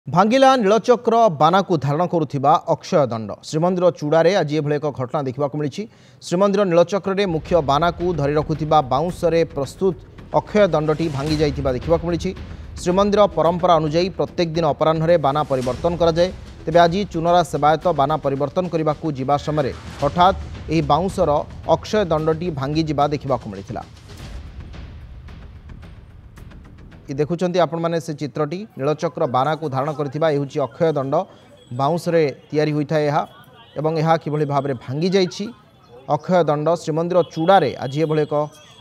भांगिला नीलचक्र बाना को धारण करुवा अक्षय दंड श्रीमंदिर चूड़ारे आज एभली एक घटना देखा मिली। श्रीमंदिर नीलचक्र रे मुख्य बाना को धरी रखुवा बाउंसरे प्रस्तुत अक्षय दंडटी भांगी जाइथिबा देखा मिली। श्रीमंदिर परंपरा अनुଯାयी प्रत्येक दिन अपराह्न बाना परिवर्तन कराए। तेबे आज चुनरा सेवायत बाना परिवर्तन करने को जिबा समय हठात यह बाउंसर अक्षय दंडटी भांगी जिबा देखा मिलता। देखुंत आपण मैंने से चित्रटी नीलचक्र बाना को धारण करथिबा एहुची अक्षय दंड बाउंसरे तैयारी होता है एवं यह किभली भाव में भांगी जाइछि। अक्षय दंड श्रीमंदिर चूड़ारे आज एभली एक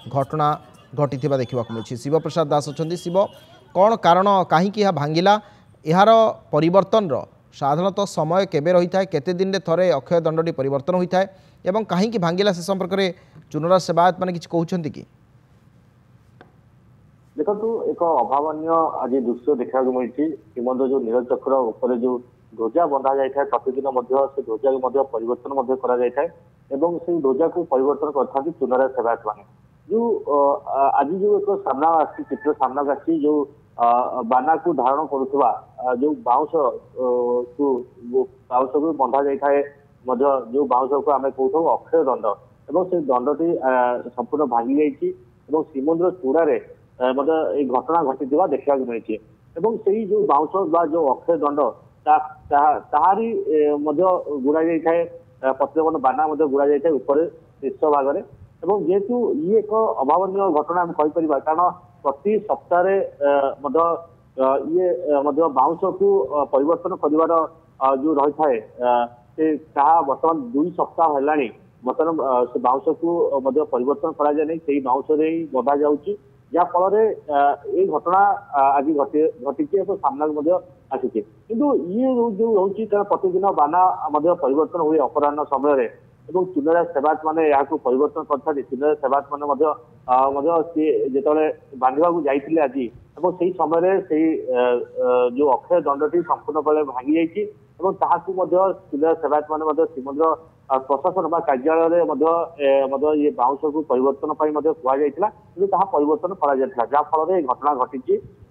घटना घटिथिबा देखा मिलुछि। शिवप्रसाद दास अछंती। शिव, कौन कारण कहीं यह भांगिला? यार परिवर्तन साधारणतः समय केबे रही है? केते दिन रे थरे अक्षय दंडटी परिवर्तन होता है एवं कहीं भांगिला से संपर्क में चुनरा सेवायत मैंने किछि कहउछंती कि? देखो एक अभावन आज दृश्य देखा मिली। श्रीमंदिर जो नीलचक्र उपर जो ध्वजा बंधा जाए प्रतिदिन से ध्वजा परिवर्तन से ध्वजा को परिवर्तन करते चुनरा सेवायत मैंने। जो आज जो एक सामना आसी चित्र सामना आसी जो बाना को धारण करुवा जो बाउंस को बंधा जाए जो बाउंस को आम कहू अक्षय दंड एवं से दंडटी संपूर्ण भांगी जाइए। श्रीमंदिर चूड़ारे घटना घटी देखा मिली। जो बाउंस जो अक्षय दंड ताहारी गुड़ा जाए प्रत्येक बाना गुड़ा जाए ऊपर शीर्ष भाग में। जेहेतु ये एक अभावन घटना आम कहीपर कारण प्रति सप्ताह ये बाउंस को परिवर्तन कर जो रही है बर्तमान 2 सप्ताह है बर्तमान से बाउंस को परिवर्तन कराए बाउंस बंधा जाऊँगी जहाँफल ये घटना आज घटी सामना आसी। किंतु ये जो रोचे प्रतिदिन बाना परिवर्तन हुए अपराह्न समय चुनरा सेवायत मैंने यहाँ परिवर्तन करते। चुनरा सेवायत मैंने सी जो बांधा जाते आज से समय जो अक्षय दंडटी संपूर्ण भाव भांगी जाइए। चुनरा सेवायत मैंने श्रीमंदिर प्रशासन कार्यालय ये बाउंस को परिवर्तन कहला कि परिवर्तन कर घटना घटी।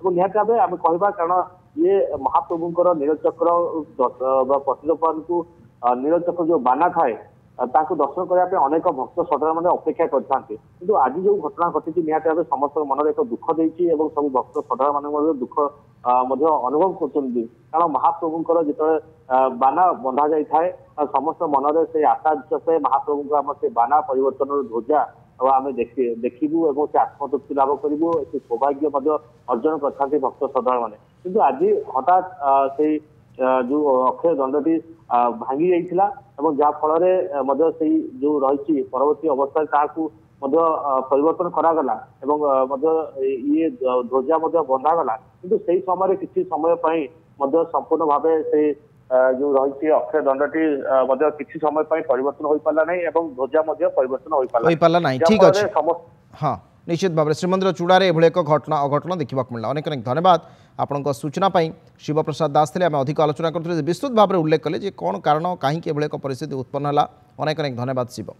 निहती भाव आम कह कारण ये महाप्रभुंर नीलचक्र प्रतिष्ठापन को नीलचक्र जो बाना थाए ताकू दर्शन करने अनेक भक्त श्रद्धा मैंने अपेक्षा करते। किंतु आज जो घटना घटी निहती भाव समस्त मन एक दुख देती सब भक्त श्रद्धा मैंने दुख अनुभव कर कारण महाप्रभुंर जो बाना बंधा जाए समस्त मन से आशा विश्वास महाप्रभु को आम से बाना परिवर्तन ध्वजा आम देखू और से आत्मतृप्ति लाभ करूँ से सौभाग्य अर्जन करते भक्त श्रद्धा मैंने। किंतु आज हठात से जो अक्षय दंडटी भांगी जाइथिला जहाँफल से जो रही परवर्ती अवस्था परिवर्तन करागला ये ध्वजा बंधागला। किंतु से समय किसी समय संपूर्ण भाव से जो रही अक्षय दंडटी किसी समय परिवर्तन हो पाला नहीं एवं ध्वजा परिवर्तन हो पाला नहीं। ठीक अच्छे। हाँ, निश्चित भाव श्रीमंदिर चूड़ारे एभली एक घटना अघटना देखा मिला। अनेक अनेक धन्यवाद आपंक सूचना पाई। शिवप्रसाद दास थे। आम अधिक आलोचना करते विस्तृत भाव में उल्लेख कले कौन कारण कहीं एक परिस्थिति उत्पन्न है। अनेक अनेक धन्यवाद शिव।